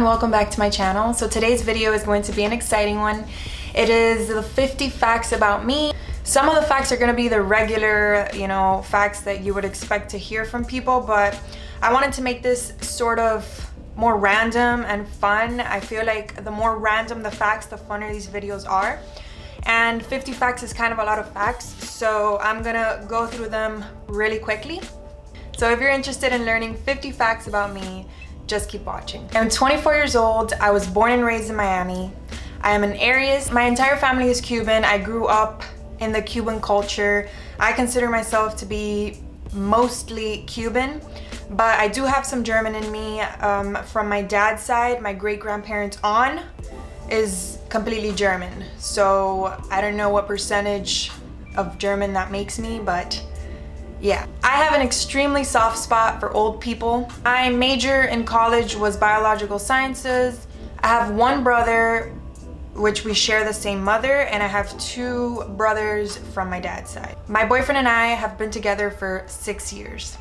Welcome back to my channel. So today's video is going to be an exciting one. It is the 50 facts about me. Some of the facts are going to be the regular, facts that you would expect to hear from people, but I wanted to make this sort of more random and fun. I feel like the more random the facts, the funner these videos are. And 50 facts is kind of a lot of facts, so I'm gonna go through them really quickly. So if you're interested in learning 50 facts about me, just keep watching. I'm 24 years old. I was born and raised in Miami. I am an Aries. My entire family is Cuban. I grew up in the Cuban culture. I consider myself to be mostly Cuban, but I do have some German in me. From my dad's side, my great-grandparents on is completely German. So I don't know what percentage of German that makes me, but yeah. I have an extremely soft spot for old people. My major in college was biological sciences. I have one brother, which we share the same mother, and I have two brothers from my dad's side. My boyfriend and I have been together for 6 years.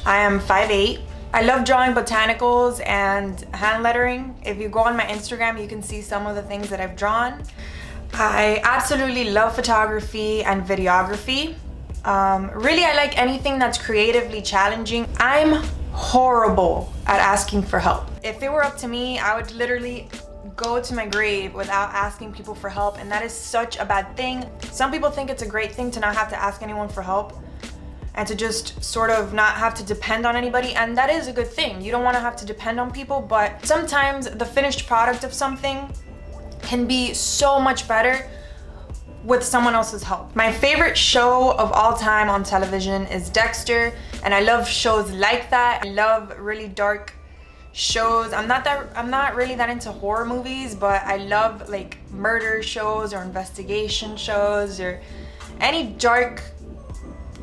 I am 5'8". I love drawing botanicals and hand lettering. If you go on my Instagram, you can see some of the things that I've drawn. I absolutely love photography and videography. Really, I like anything that's creatively challenging. I'm horrible at asking for help. If it were up to me, I would literally go to my grave without asking people for help, and that is such a bad thing. Some people think it's a great thing to not have to ask anyone for help and to just sort of not have to depend on anybody, and that is a good thing. You don't want to have to depend on people, but sometimes the finished product of something can be so much better with someone else's help. My favorite show of all time on television is Dexter, and I love shows like that. I love really dark shows. I'm not really that into horror movies, but I love like murder shows or investigation shows or any dark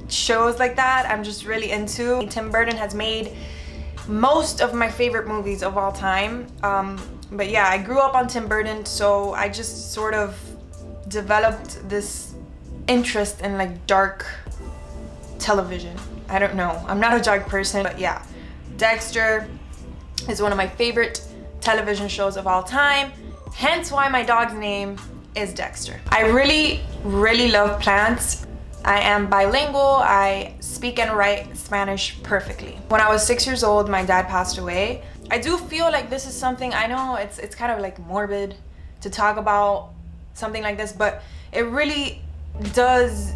shows like that. I'm just really into. Tim Burton has made most of my favorite movies of all time. But yeah, I grew up on Tim Burton, so I just sort of developed this interest in like dark television. I don't know, I'm not a dark person, but yeah, Dexter is one of my favorite television shows of all time, hence why my dog's name is Dexter. I really love plants. I am bilingual. I speak and write Spanish perfectly. When I was 6 years old, my dad passed away. I do feel like this is something, I know it's kind of like morbid to talk about something like this, but it really does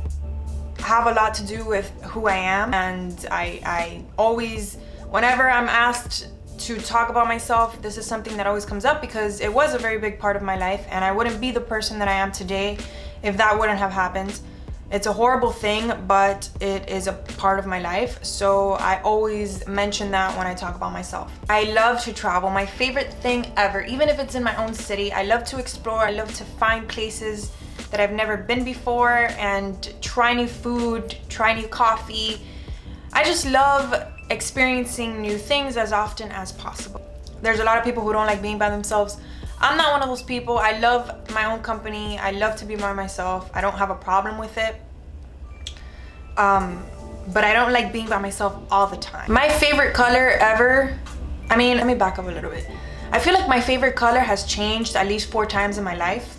have a lot to do with who I am. And I always, whenever I'm asked to talk about myself, this is something that always comes up because it was a very big part of my life, and I wouldn't be the person that I am today if that wouldn't have happened. It's a horrible thing, but it is a part of my life, so I always mention that when I talk about myself. I love to travel. My favorite thing ever, even if it's in my own city, I love to explore. I love to find places that I've never been before and try new food, try new coffee. I just love experiencing new things as often as possible. There's a lot of people who don't like being by themselves. I'm not one of those people. I love my own company. I love to be by myself. I don't have a problem with it. But I don't like being by myself all the time. My favorite color ever, let me back up a little bit. I feel like my favorite color has changed at least 4 times in my life,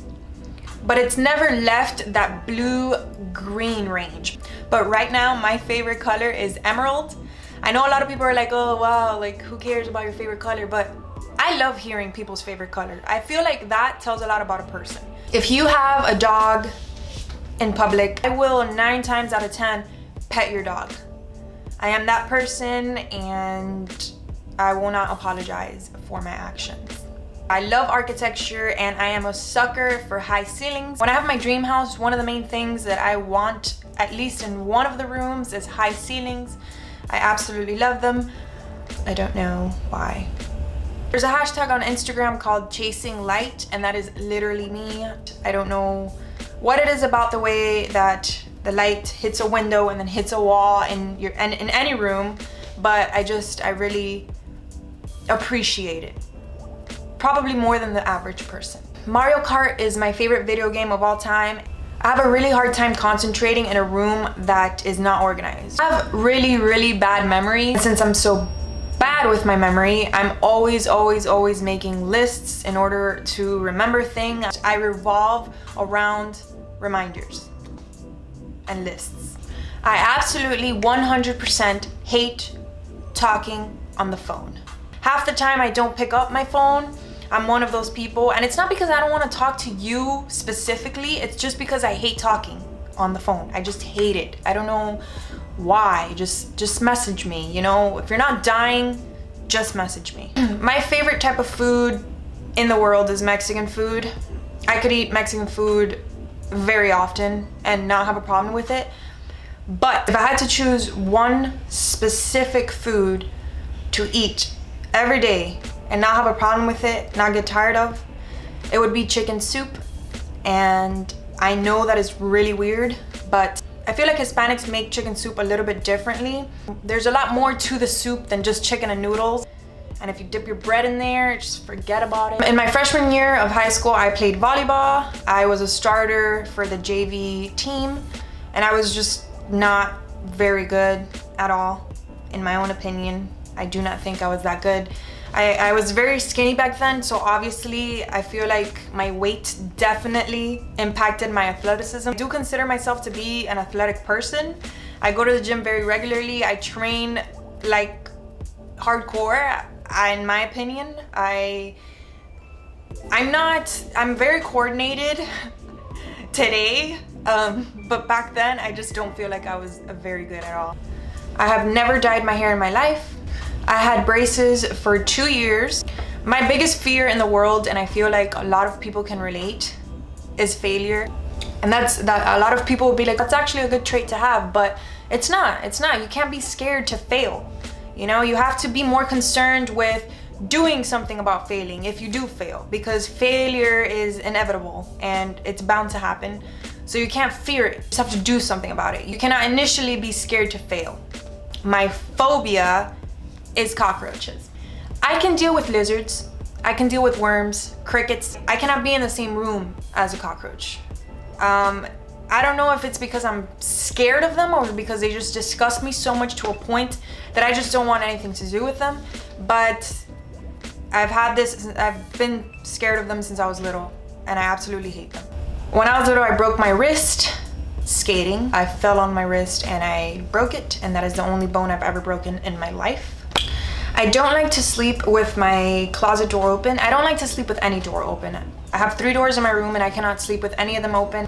but it's never left that blue-green range. But right now, my favorite color is emerald. I know a lot of people are like, oh wow, like who cares about your favorite color? But I love hearing people's favorite color. I feel like that tells a lot about a person. If you have a dog in public, I will 9 times out of 10 pet your dog. I am that person, and I will not apologize for my actions. I love architecture, and I am a sucker for high ceilings. When I have my dream house, one of the main things that I want, at least in one of the rooms, is high ceilings. I absolutely love them. I don't know why. There's a hashtag on Instagram called Chasing Light, and that is literally me. I don't know what it is about the way that the light hits a window and then hits a wall in any room, but I really appreciate it. Probably more than the average person. Mario Kart is my favorite video game of all time. I have a really hard time concentrating in a room that is not organized. I have really, really bad memory. And since I'm so bad with my memory, I'm always making lists in order to remember things. I revolve around reminders and lists. I absolutely 100% hate talking on the phone. Half the time I don't pick up my phone. I'm one of those people, and it's not because I don't want to talk to you specifically, it's just because I hate talking on the phone. I just hate it. I don't know why. Just message me, you know? If you're not dying, just message me. My favorite type of food in the world is Mexican food. I could eat Mexican food very often and not have a problem with it. But if I had to choose one specific food to eat every day and not have a problem with it, not get tired of, it would be chicken soup. And I know that is really weird, but I feel like Hispanics make chicken soup a little bit differently. There's a lot more to the soup than just chicken and noodles. And if you dip your bread in there, just forget about it. In my freshman year of high school, I played volleyball. I was a starter for the JV team, and I was just not very good at all, in my own opinion. I do not think I was that good. I was very skinny back then, so obviously I feel like my weight definitely impacted my athleticism. I do consider myself to be an athletic person. I go to the gym very regularly. I train like hardcore, in my opinion. I'm very coordinated today, but back then I just don't feel like I was very good at all. I have never dyed my hair in my life. I had braces for 2 years. My biggest fear in the world, and I feel like a lot of people can relate, is failure. And that a lot of people will be like, that's actually a good trait to have, but it's not. You can't be scared to fail. You know, you have to be more concerned with doing something about failing if you do fail, because failure is inevitable and it's bound to happen. So you can't fear it. You just have to do something about it. You cannot initially be scared to fail. My phobia is cockroaches. I can deal with lizards. I can deal with worms, crickets. I cannot be in the same room as a cockroach. I don't know if it's because I'm scared of them or because they just disgust me so much to a point that I just don't want anything to do with them. But I've been scared of them since I was little, and I absolutely hate them. When I was little, I broke my wrist skating. I fell on my wrist and I broke it, and that is the only bone I've ever broken in my life. I don't like to sleep with my closet door open. I don't like to sleep with any door open. I have 3 doors in my room and I cannot sleep with any of them open.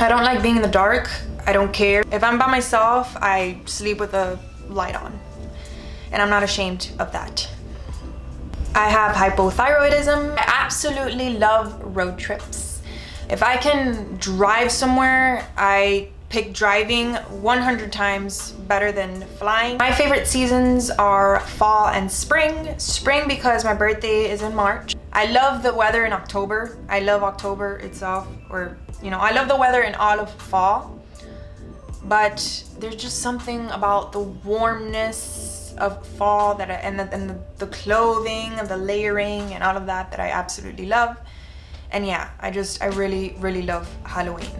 I don't like being in the dark. I don't care. If I'm by myself, I sleep with a light on. And I'm not ashamed of that. I have hypothyroidism. I absolutely love road trips. If I can drive somewhere, I pick driving 100 times better than flying. My favorite seasons are fall and spring. Spring because my birthday is in March. I love the weather in October. I love October itself, or you know, I love the weather in all of fall. But there's just something about the warmness of fall that and the clothing and the layering and all of that I absolutely love. And yeah, I really love Halloween.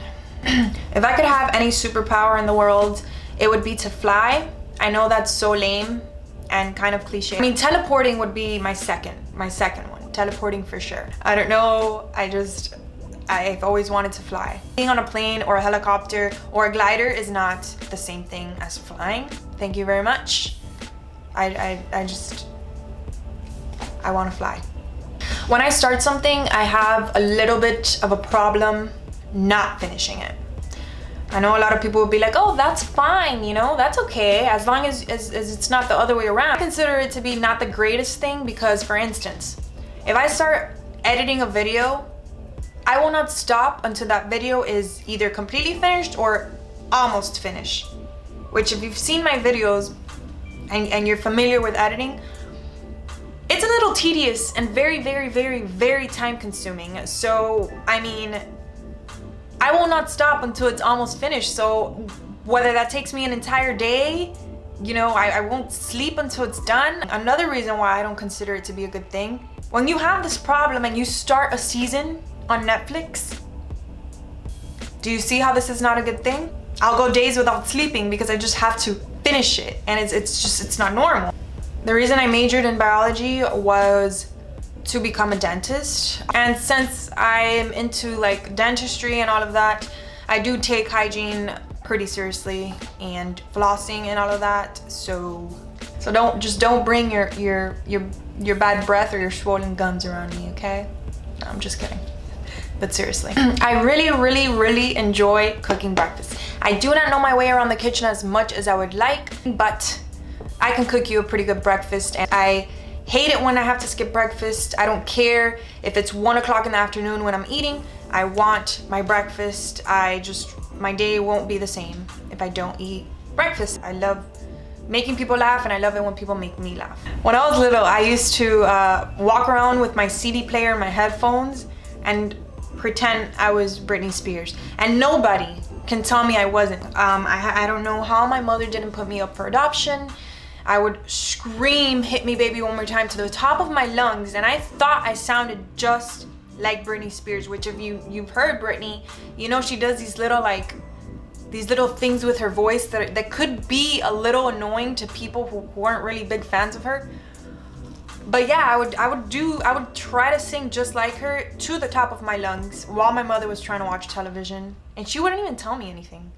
If I could have any superpower in the world, it would be to fly. I know that's so lame and kind of cliche. I mean, teleporting would be my second one. Teleporting for sure. I don't know, I've always wanted to fly. Being on a plane or a helicopter or a glider is not the same thing as flying. Thank you very much. I want to fly. When I start something, I have a little bit of a problem not finishing it. I know a lot of people will be like, oh, that's fine, you know, that's okay, as long as it's not the other way around. I consider it to be not the greatest thing because, for instance, if I start editing a video, I will not stop until that video is either completely finished or almost finished. Which, if you've seen my videos and you're familiar with editing, it's a little tedious and very time consuming. So, I mean, I will not stop until it's almost finished. So whether that takes me an entire day, you know, I won't sleep until it's done. Another reason why I don't consider it to be a good thing, when you have this problem and you start a season on Netflix, Do you see how this is not a good thing? I'll go days without sleeping because I just have to finish it, and it's not normal. The reason I majored in biology was to become a dentist, and since I'm into like dentistry and all of that, I do take hygiene pretty seriously and flossing and all of that. So don't bring your bad breath or your swollen gums around me, okay? No, I'm just kidding. But seriously, I really enjoy cooking breakfast. I do not know my way around the kitchen as much as I would like, but I can cook you a pretty good breakfast, and I hate it when I have to skip breakfast. I don't care if it's 1 o'clock in the afternoon when I'm eating. I want my breakfast. My day won't be the same if I don't eat breakfast. I love making people laugh, and I love it when people make me laugh. When I was little, I used to walk around with my CD player and my headphones and pretend I was Britney Spears, and nobody can tell me I wasn't. I don't know how my mother didn't put me up for adoption. I would scream "Hit Me Baby One More Time" to the top of my lungs, and I thought I sounded just like Britney Spears, which if you've heard Britney, you know she does these little things with her voice that could be a little annoying to people who weren't really big fans of her. But yeah, I would try to sing just like her to the top of my lungs while my mother was trying to watch television, and she wouldn't even tell me anything.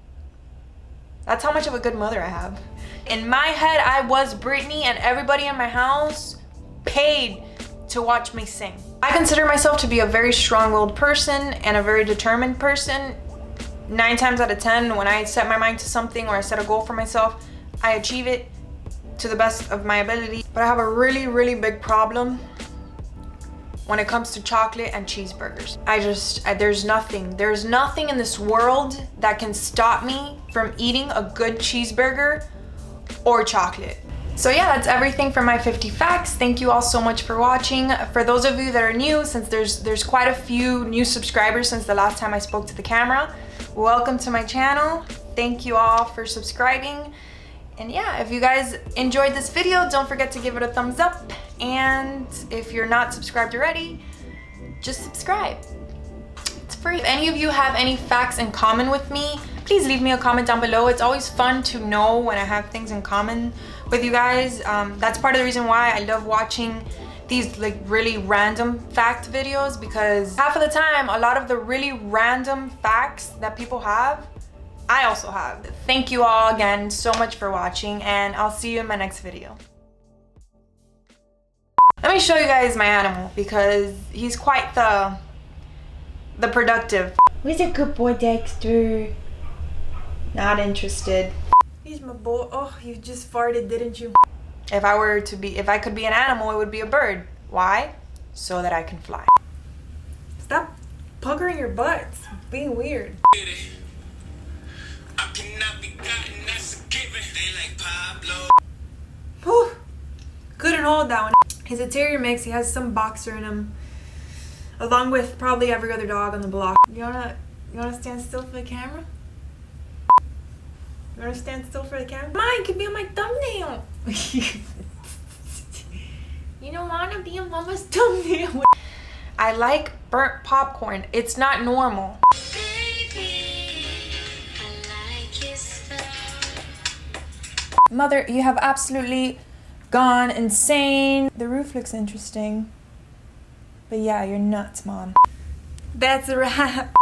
That's how much of a good mother I have. In my head, I was Britney, and everybody in my house paid to watch me sing. I consider myself to be a very strong-willed person and a very determined person. 9 times out of 10, when I set my mind to something or I set a goal for myself, I achieve it to the best of my ability. But I have a really big problem when it comes to chocolate and cheeseburgers. There's nothing in this world that can stop me from eating a good cheeseburger or chocolate. So yeah, that's everything for my 50 facts. Thank you all so much for watching. For those of you that are new, since there's quite a few new subscribers since the last time I spoke to the camera, welcome to my channel. Thank you all for subscribing. And yeah, if you guys enjoyed this video, don't forget to give it a thumbs up. And if you're not subscribed already, just subscribe. It's free. If any of you have any facts in common with me, please leave me a comment down below. It's always fun to know when I have things in common with you guys. That's part of the reason why I love watching these like really random fact videos, because half of the time, a lot of the really random facts that people have, I also have. Thank you all again so much for watching, and I'll see you in my next video. Let me show you guys my animal, because he's quite the productive. Where's a good boy, Dexter? Not interested. He's my boy. Oh, you just farted, didn't you? If I could be an animal, it would be a bird. Why? So that I can fly. Stop puckering your butts. Being weird. I cannot be gotten, that's a given. They like Pablo. Whew. Couldn't hold that one. He's a terrier mix. He has some boxer in him, along with probably every other dog on the block. You wanna stand still for the camera? You wanna stand still for the camera? Mine could be on my thumbnail. You don't wanna be on mama's thumbnail. I like burnt popcorn. It's not normal. Mother, you have absolutely gone insane. The roof looks interesting. But yeah, you're nuts, Mom. That's a wrap.